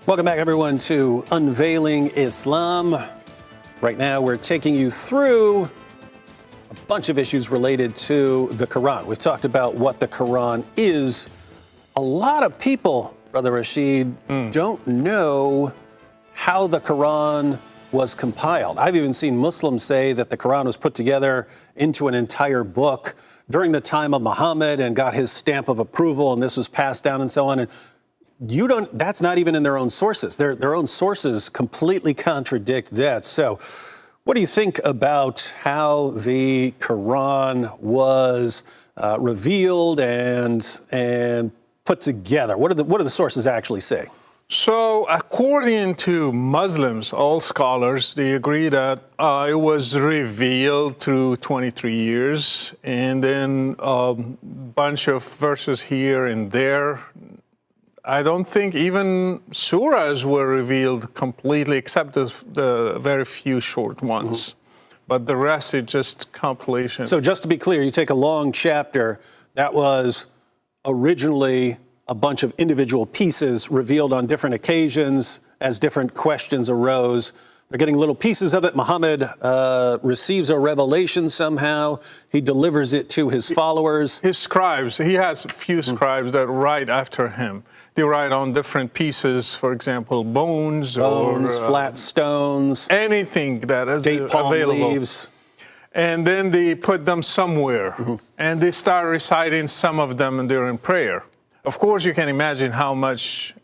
Welcome back, everyone, to Unveiling Islam. Right now, we're taking you through a bunch of issues related to the Quran. We've talked about what the Quran is. A lot of people, Brother Rashid, don't know how the Quran was compiled. I've even seen Muslims say that the Quran was put together into an entire book during the time of Muhammad and got his stamp of approval, and this was passed down and so on. And that's not even in their own sources. Their own sources completely contradict that. So what do you think about how the Quran was revealed and put together? What do the sources actually say? So according to Muslims, all scholars, they agree that it was revealed through 23 years, and then a bunch of verses here and there. I don't think even surahs were revealed completely, except the very few short ones. But the rest is just compilation. So just to be clear, you take a long chapter that was originally a bunch of individual pieces revealed on different occasions as different questions arose. They're getting little pieces of it. Muhammad receives a revelation somehow. He delivers it to his followers. His scribes, he has a few scribes that write after him. They write on different pieces, for example, bones or flat stones, anything that is date palm available. Leaves. And then they put them somewhere, and they start reciting some of them during prayer. Of course, you can imagine how much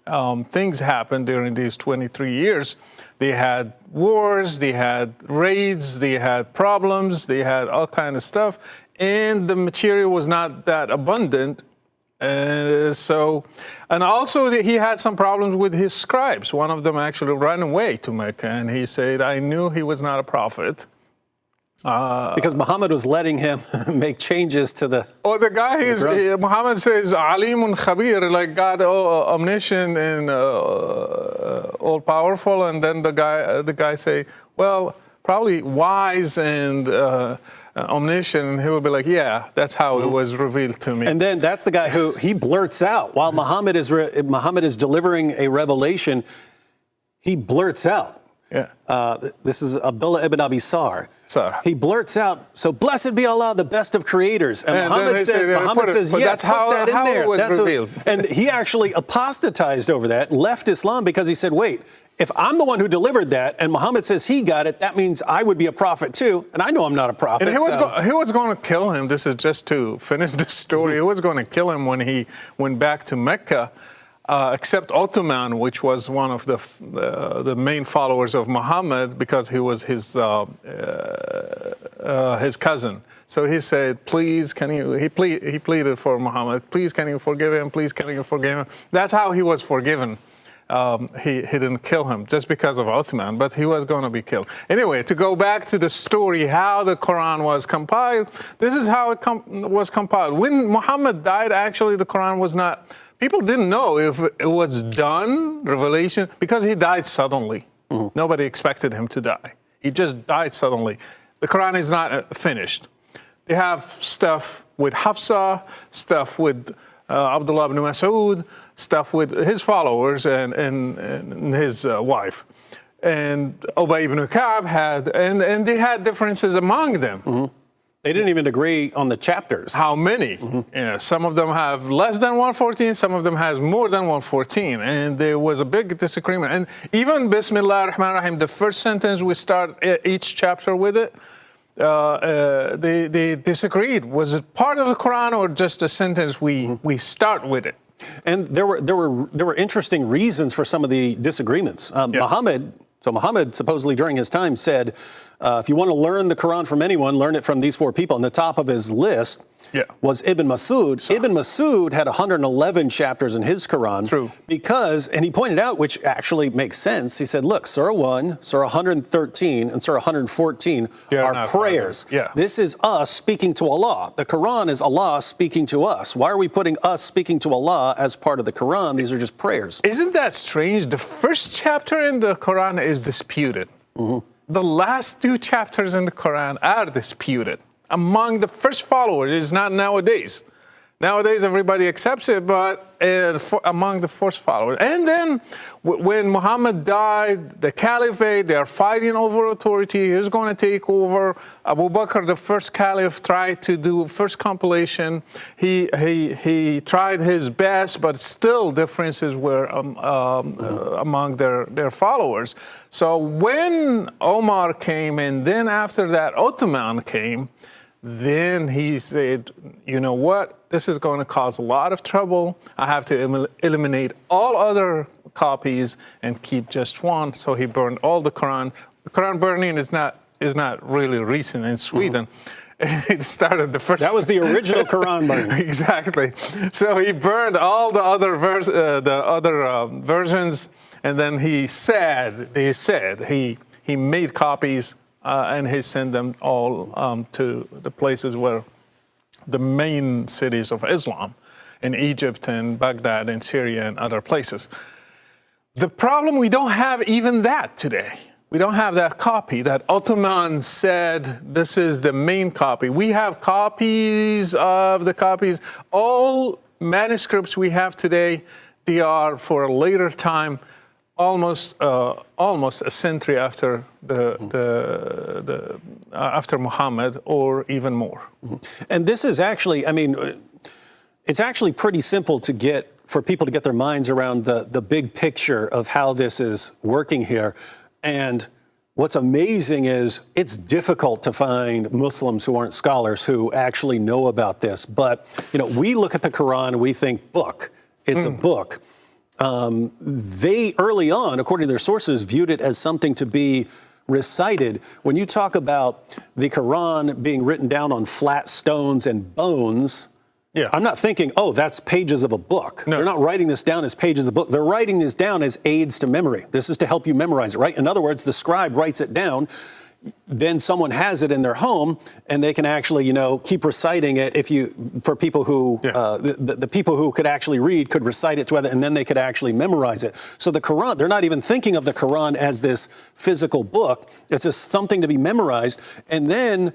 things happened during these 23 years. They had wars, they had raids, they had problems, they had all kind of stuff, and the material was not that abundant. And also he had some problems with his scribes. One of them actually ran away to Mecca, and he said, I knew he was not a prophet. Because Muhammad was letting him make changes to the... Oh, the guy Muhammad says, Alimun Khabir, like God, omniscient and all-powerful. And then the guy say, well, probably wise and omniscient. And he will be like, yeah, that's how it was revealed to me. And then that's the guy who he blurts out while Muhammad is delivering a revelation. He blurts out. Yeah. This is Abdullah ibn Abi Sar. He blurts out, so blessed be Allah, the best of creators. And Muhammad says, yeah, that's how that in there. It was revealed. And he actually apostatized over that, left Islam because he said, wait, if I'm the one who delivered that and Muhammad says he got it, that means I would be a prophet too. And I know I'm not a prophet. And he was going to kill him. This is just to finish the story. He was going to kill him when he went back to Mecca. Except Uthman, which was one of the main followers of Muhammad, because he was his cousin. So he said, "Please, can you?" He pleaded for Muhammad. Please, can you forgive him? Please, can you forgive him? That's how he was forgiven. He didn't kill him just because of Uthman, but he was going to be killed. Anyway, to go back to the story, how the Quran was compiled. This is how it was compiled. When Muhammad died, actually, the Quran was not. People didn't know if it was done, revelation, because he died suddenly. Nobody expected him to die. He just died suddenly. The Quran is not finished. They have stuff with Hafsa, stuff with Abdullah ibn Mas'ud, stuff with his followers and his wife. And Ubay ibn Ka'b had, and they had differences among them. They didn't even agree on the chapters. How many? Yeah, some of them have less than 114, some of them has more than 114. And there was a big disagreement. And even Bismillah ar-Rahman ar-Rahim, the first sentence we start each chapter with it, they disagreed. Was it part of the Quran or just a sentence we start with it? And there were interesting reasons for some of the disagreements. Muhammad supposedly during his time said, if you want to learn the Quran from anyone, learn it from these four people. And the top of his list was Ibn Mas'ud. Ibn Mas'ud had 111 chapters in his Quran. True. Because, and he pointed out, which actually makes sense, he said, look, Surah 1, Surah 113, and Surah 114 are prayers. This is us speaking to Allah. The Quran is Allah speaking to us. Why are we putting us speaking to Allah as part of the Quran? These are just prayers. Isn't that strange? The first chapter in the Quran is disputed. The last two chapters in the Quran are disputed. Among the first followers, it's not nowadays. Nowadays, everybody accepts it, but among the first followers. And then when Muhammad died, the caliphate, they're fighting over authority. Who's going to take over? Abu Bakr, the first caliph, tried to do first compilation. He tried his best, but still differences were among their followers. So when Omar came, and then after that Ottoman came, then he said, you know what? This is going to cause a lot of trouble. I have to eliminate all other copies and keep just one. So he burned all the Quran. The Quran burning is not really recent in Sweden. It started the first. That was the original Quran burning. Exactly. So he burned all the other versions, and then he made copies. And he sent them all to the places where the main cities of Islam, in Egypt and Baghdad and Syria and other places. The problem, we don't have even that today. We don't have that copy that Ottoman said this is the main copy. We have copies of the copies. All manuscripts we have today, they are for a later time, almost a century after after Muhammad, or even more. And this is actually, I mean, it's actually pretty simple for people to get their minds around the big picture of how this is working here. And what's amazing is it's difficult to find Muslims who aren't scholars who actually know about this. But, we look at the Quran and we think book. It's a book. They early on, according to their sources, viewed it as something to be recited. When you talk about the Quran being written down on flat stones and bones, I'm not thinking, oh, that's pages of a book. No. They're not writing this down as pages of a book. They're writing this down as aids to memory. This is to help you memorize it, right? In other words, the scribe writes it down. Then someone has it in their home, and they can actually, keep reciting it. For people who, the people who could actually read could recite it to others, and then they could actually memorize it. So the Quran, they're not even thinking of the Quran as this physical book. It's just something to be memorized. And then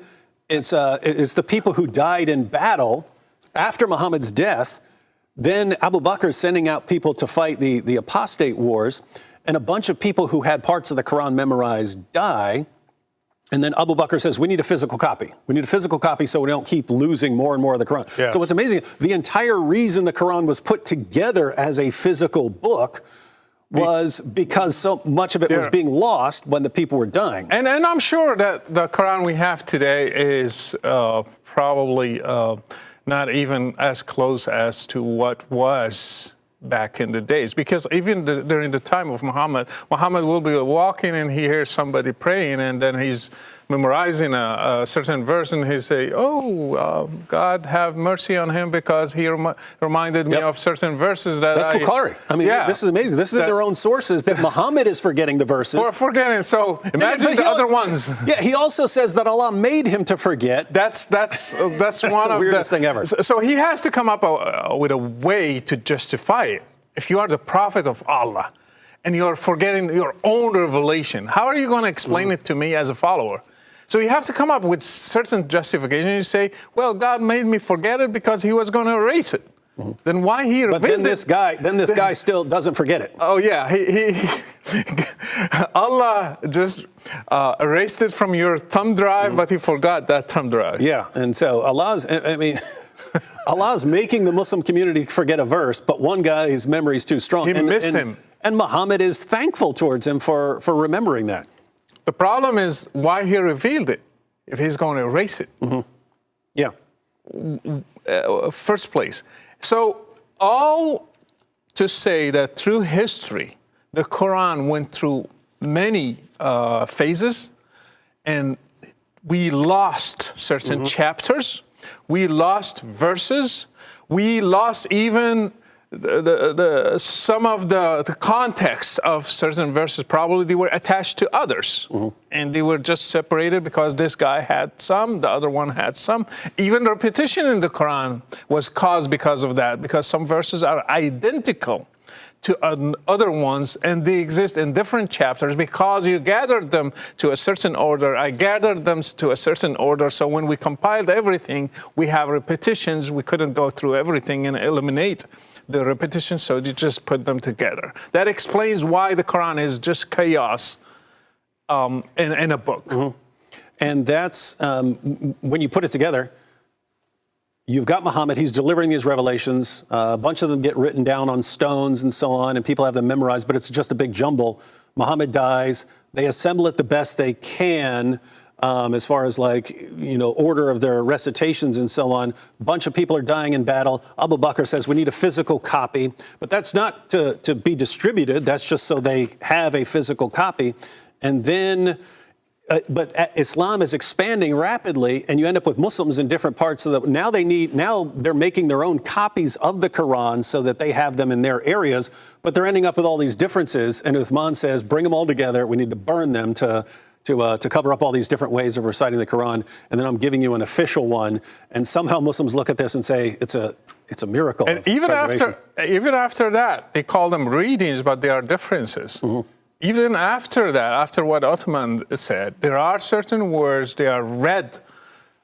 it's the people who died in battle after Muhammad's death. Then Abu Bakr is sending out people to fight the apostate wars, and a bunch of people who had parts of the Quran memorized die. And then Abu Bakr says, we need a physical copy. We need a physical copy so we don't keep losing more and more of the Quran. Yeah. So what's amazing, the entire reason the Quran was put together as a physical book was because so much of it was being lost when the people were dying. And I'm sure that the Quran we have today is probably not even as close as to what was back in the days, because even during the time of Muhammad will be walking and he hears somebody praying, and then he's memorizing a certain verse, and he say, God have mercy on him because he reminded me of certain verses that That's Bukhari. I mean, this is amazing. This is in their own sources that Muhammad is forgetting the verses. Forgetting. So imagine the other ones. Yeah, he also says that Allah made him to forget. That's one of the weirdest thing ever. So he has to come up with a way to justify it. If you are the prophet of Allah and you're forgetting your own revelation, how are you going to explain it to me as a follower? So you have to come up with certain justification. You say, well, God made me forget it because he was going to erase it. Then why he revealed it? But this guy still doesn't forget it. Oh yeah, Allah just erased it from your thumb drive, but he forgot that thumb drive. Yeah, and so Allah's making the Muslim community forget a verse, but one guy's memory is too strong. He missed him. And Muhammad is thankful towards him for remembering that. The problem is why he revealed it if he's going to erase it. Yeah. First place. So all to say that through history, the Quran went through many phases, and we lost certain chapters, we lost verses, we lost even some of the context of certain verses. Probably they were attached to others, and they were just separated because this guy had some, the other one had some. Even repetition in the Quran was caused because of that, because some verses are identical to other ones, and they exist in different chapters because you gathered them to a certain order. I gathered them to a certain order, so when we compiled everything, we have repetitions. We couldn't go through everything and eliminate the repetitions, so you just put them together. That explains why the Quran is just chaos in a book. Mm-hmm. And that's, when you put it together, you've got Muhammad, he's delivering these revelations. A bunch of them get written down on stones and so on, and people have them memorized, but it's just a big jumble. Muhammad dies. They assemble it the best they can, as far as order of their recitations and so on. A bunch of people are dying in battle. Abu Bakr says we need a physical copy, but that's not to be distributed. That's just so they have a physical copy. And then, but Islam is expanding rapidly, and you end up with Muslims in different parts of the. Now they're making their own copies of the Quran so that they have them in their areas, but they're ending up with all these differences. And Uthman says, bring them all together. We need to burn them to cover up all these different ways of reciting the Quran, and then I'm giving you an official one. And somehow Muslims look at this and say it's a miracle. And even after that, they call them readings, but there are differences. Mm-hmm. Even after that, after what Uthman said, there are certain words, they are read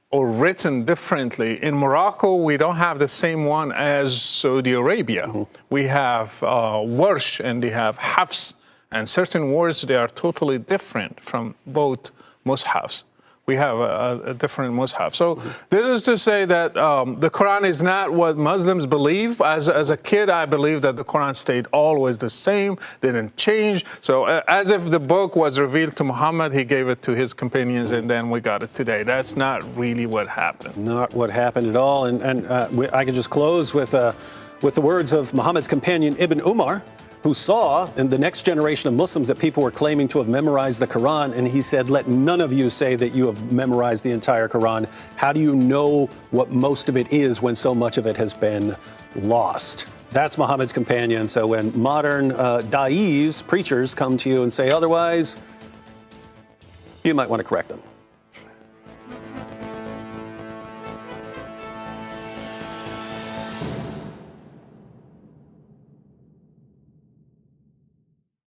or written differently. In Morocco, we don't have the same one as Saudi Arabia. Mm-hmm. We have warsh and they have hafs, and certain words, they are totally different from both mushafs. We have a different mushaf. So this is to say that the Quran is not what Muslims believe. As a kid, I believed that the Quran stayed always the same, didn't change. So as if the book was revealed to Muhammad, he gave it to his companions, and then we got it today. That's not really what happened. Not what happened at all. And I can just close with the words of Muhammad's companion Ibn Umar, who saw in the next generation of Muslims that people were claiming to have memorized the Quran, and he said, let none of you say that you have memorized the entire Quran. How do you know what most of it is when so much of it has been lost? That's Muhammad's companion. So when modern da'is, preachers, come to you and say otherwise, you might want to correct them.